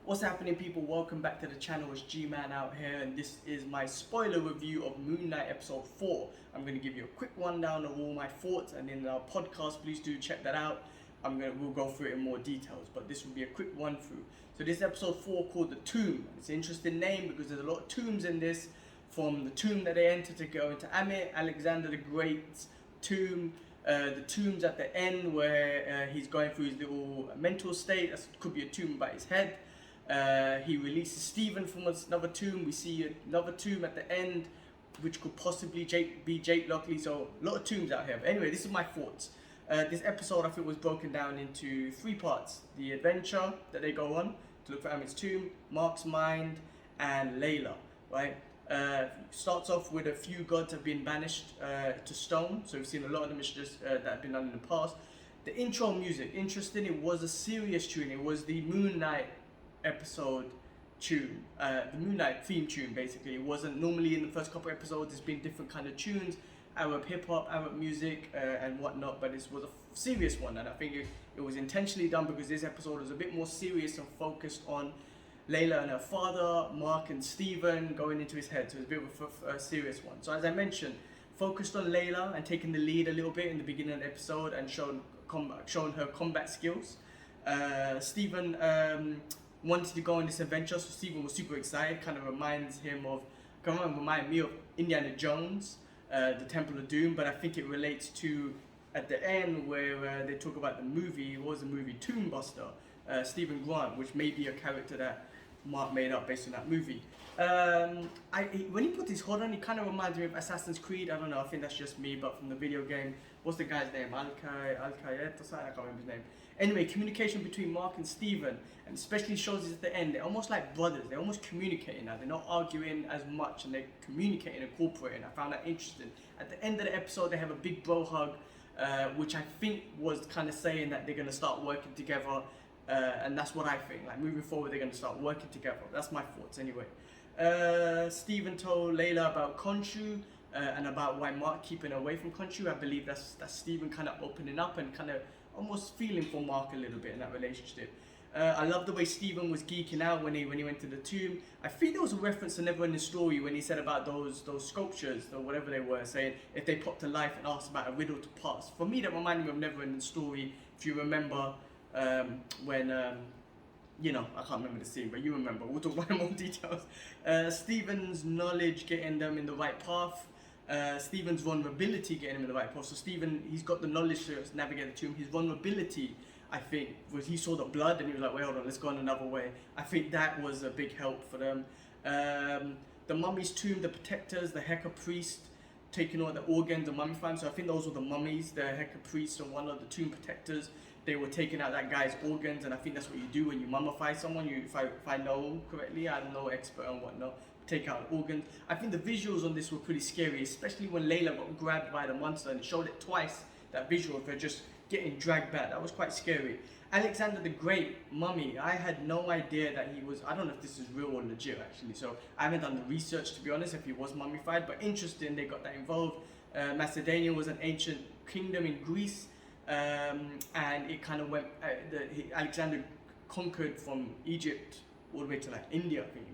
What's happening, people? Welcome back to the channel. It's G-Man out here, and this is my spoiler review of Moon Knight episode 4. I'm going to give you a quick rundown of all my thoughts, and in our podcast, please do check that out. We'll go through it in more details, but this will be a quick run through. So this episode 4 called The Tomb. It's an interesting name because there's a lot of tombs in this, from the tomb that they enter to go into Amit, Alexander the Great's tomb, the tombs at the end where he's going through his little mental state. That could be a tomb by his head. He releases Stephen from another tomb. We see another tomb at the end, which could possibly be Jake Lockley. So a lot of tombs out here. But anyway, this is my thoughts. This episode, I think, was broken down into 3 parts: the adventure that they go on to look for Amit's tomb, Mark's mind, and Layla. Right. Starts off with a few gods have been banished to stone. So we've seen a lot of the missions that have been done in the past. The intro music, interesting. It was a serious tune. It was the Moon Knight episode tune, the Moon Knight theme tune. Basically, it wasn't normally in the first couple episodes. There's been different kind of tunes, Arab hip hop, Arab music, and whatnot. But this was a serious one, and I think it was intentionally done because this episode was a bit more serious and focused on Layla and her father, Mark and Stephen going into his head. So it's a bit of a serious one. So as I mentioned, focused on Layla and taking the lead a little bit in the beginning of the episode and shown her combat skills. Stephen wanted to go on this adventure, so Stephen was super excited. Kind of remind me of Indiana Jones, the Temple of Doom, but I think it relates to at the end where they talk about the movie. It was the movie Tomb Buster, Stephen Grant, which may be a character that Mark made up based on that movie. When he put his hood on, he kind of reminds me of Assassin's Creed. I don't know, I think that's just me, but from the video game, what's the guy's name? Al-Kayet or something? I can't remember his name. Anyway, communication between Mark and Stephen, and especially shows at the end, they're almost like brothers. They're almost communicating now. They're not arguing as much, and they're communicating and cooperating. I found that interesting. At the end of the episode, they have a big bro hug, which I think was kind of saying that they're going to start working together. And that's what I think. Like, moving forward, they're going to start working together. That's my thoughts anyway. Stephen told Layla about Khonshu and about why Mark keeping away from Khonshu. I believe that's Stephen kind of opening up and kind of almost feeling for Mark a little bit in that relationship. I love the way Stephen was geeking out when he went to the tomb. I think there was a reference to Neverending Story when he said about those sculptures or whatever they were, saying if they popped to life and asked about a riddle to pass. For me, that reminded me of Neverending Story. If you remember. When I can't remember the scene, but you remember. We'll talk about it in more details. Stephen's knowledge getting them in the right path. Stephen's vulnerability getting him in the right path. So Stephen, he's got the knowledge to navigate the tomb. His vulnerability, I think, was he saw the blood and he was like, wait, hold on, let's go on another way. I think that was a big help for them. The mummy's tomb, the protectors, the Heka priest, taking all the organs and mummifying. So I think those were the mummies, the Heka priest and one of the tomb protectors. They were taking out that guy's organs, and I think that's what you do when you mummify someone. If I know correctly, I'm no expert on whatnot. Take out organs. I think the visuals on this were pretty scary, especially when Layla got grabbed by the monster and it showed it twice. That visual of her just getting dragged back, that was quite scary. Alexander the Great, mummy, I had no idea that he was, I don't know if this is real or legit actually, so I haven't done the research to be honest if he was mummified, but interesting they got that involved. Macedonia was an ancient kingdom in Greece, and it kind of went, Alexander conquered from Egypt all the way to like India, I think.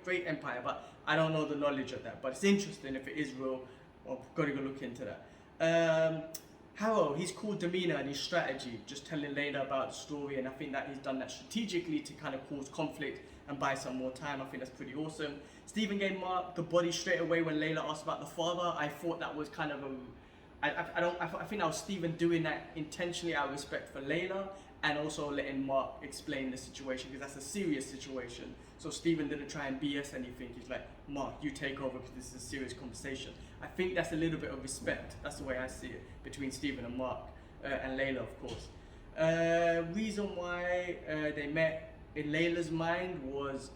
Great empire, but I don't know the knowledge of that, but it's interesting if it is real. I've got to go look into that. Harrow, his cool demeanor and his strategy, just telling Layla about the story, and I think that he's done that strategically to kind of cause conflict and buy some more time. I think that's pretty awesome. Stephen gave Mark the body straight away when Layla asked about the father. I thought that was kind of I think that was Stephen doing that intentionally out of respect for Layla, and also letting Mark explain the situation, because that's a serious situation. So Stephen didn't try and BS anything. He's like, Mark, you take over because this is a serious conversation. I think that's a little bit of respect. That's the way I see it between Stephen and Mark, and Layla, of course. Reason why they met in Layla's mind was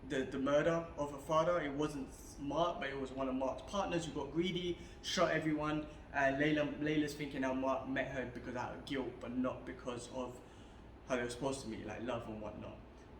the murder of her father. It wasn't Mark, but it was one of Mark's partners who got greedy, shot everyone, and Layla's thinking how Mark met her because out of guilt, but not because of how they were supposed to meet, like love and whatnot.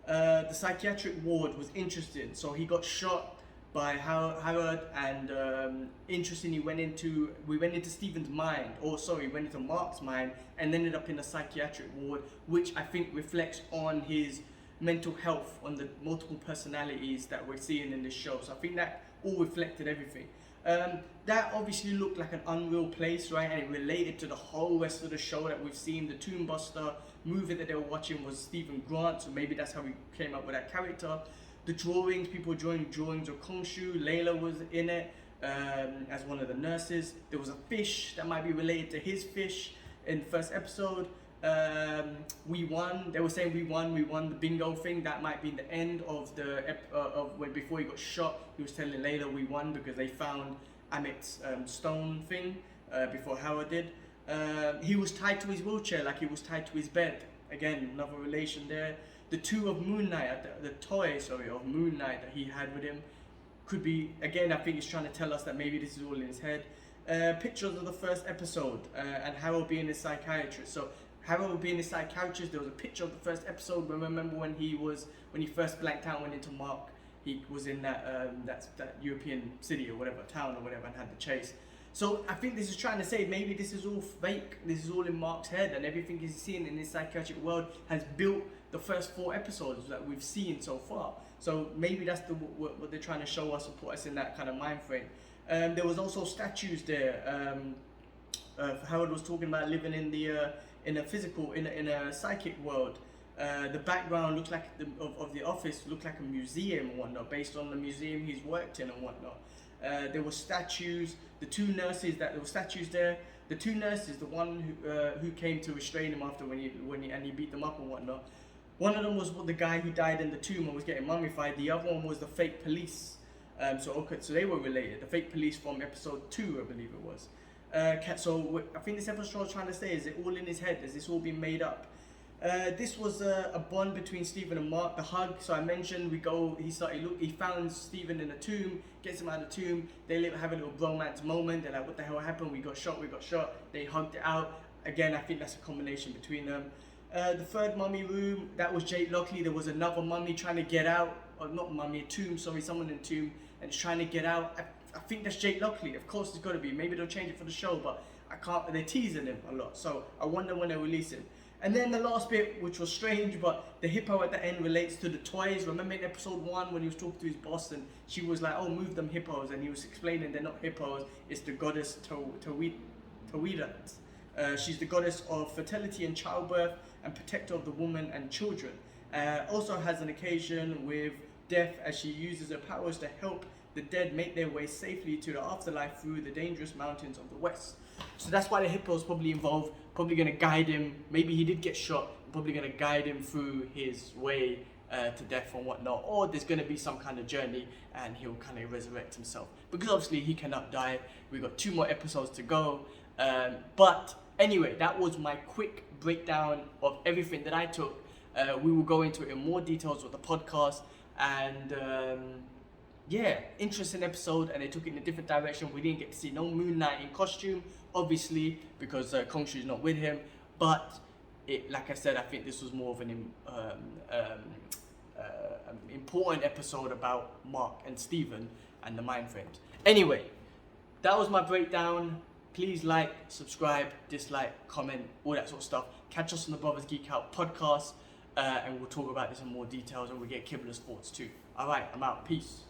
The psychiatric ward was interesting. So he got shot by Howard, and interestingly, we went into Stephen's mind, or sorry, went into Mark's mind, and ended up in a psychiatric ward, which I think reflects on his mental health, on the multiple personalities that we're seeing in this show. So I think that all reflected everything. That obviously looked like an unreal place, right? And it related to the whole rest of the show that we've seen. The Tomb Buster movie that they were watching was Stephen Grant, so maybe that's how we came up with that character. The drawings, people were drawing drawings of Khonshu. Layla was in it as one of the nurses. There was a fish that might be related to his fish in the first episode. We won. They were saying we won the bingo thing. That might be the end of the of when before he got shot. He was telling Layla we won because they found Amit's stone thing before Howard did. He was tied to his wheelchair like he was tied to his bed. Again, another relation there. The two of Moon Knight, the toy, of Moon Knight that he had with him, could be, again, I think he's trying to tell us that maybe this is all in his head. Pictures of the first episode and Harold being a psychiatrist. So Harold being a psychiatrist, there was a picture of the first episode. Remember when he first blanked out, went into Mark, he was in that European city or whatever, town or whatever, and had the chase. So I think this is trying to say maybe this is all fake. This is all in Mark's head, and everything he's seen in this psychiatric world has built the first 4 episodes that we've seen so far. So maybe that's what they're trying to show us and put us in that kind of mind frame. There was also statues there. Howard was talking about living in a psychic world. The background looked like of the office looked like a museum and whatnot, based on the museum he's worked in and whatnot. There were statues. The 2 nurses there were statues there. The 2 nurses, the one who came to restrain him after when he beat them up and whatnot. One of them was the guy who died in the tomb and was getting mummified. The other one was the fake police. So they were related. The fake police from episode 2, I believe it was. So I think this episode is trying to say, is it all in his head? Has this all been made up? This was a bond between Stephen and Mark. The hug. So I mentioned he found Stephen in a tomb, gets him out of the tomb. They have a little bromance moment. They're like, what the hell happened? We got shot. They hugged it out. Again, I think that's a combination between them. The third mummy room, that was Jake Lockley. There was another mummy trying to get out. Or not mummy, a tomb, someone in a tomb, and is trying to get out. I think that's Jake Lockley. Of course it's got to be. Maybe they'll change it for the show, but they're teasing him a lot. So I wonder when they release him. And then the last bit, which was strange, but the hippo at the end relates to the toys. Remember in episode 1 when he was talking to his boss and she was like, oh, move them hippos. And he was explaining they're not hippos. It's the goddess Tawida. She's the goddess of fertility and childbirth and protector of the woman and children. Also has an occasion with death as she uses her powers to help the dead make their way safely to the afterlife through the dangerous mountains of the west. So that's why the hippo is probably involved, probably going to guide him. Maybe he did get shot, probably going to guide him through his way to death and whatnot. Or there's going to be some kind of journey and he'll kind of resurrect himself. Because obviously he cannot die. We've got 2 more episodes to go. But anyway, that was my quick breakdown of everything that I took. We will go into it in more details with the podcast. And yeah, interesting episode, and they took it in a different direction. We didn't get to see no Moon Knight in costume, obviously, because Khonshu is not with him. But like I said, I think this was more of an important episode about Mark and Stephen and the mind frames. Anyway, that was my breakdown. Please like, subscribe, dislike, comment, all that sort of stuff. Catch us on the Brothers Geek Out podcast, and we'll talk about this in more details, and we'll get Kibler's thoughts too. All right, I'm out. Peace.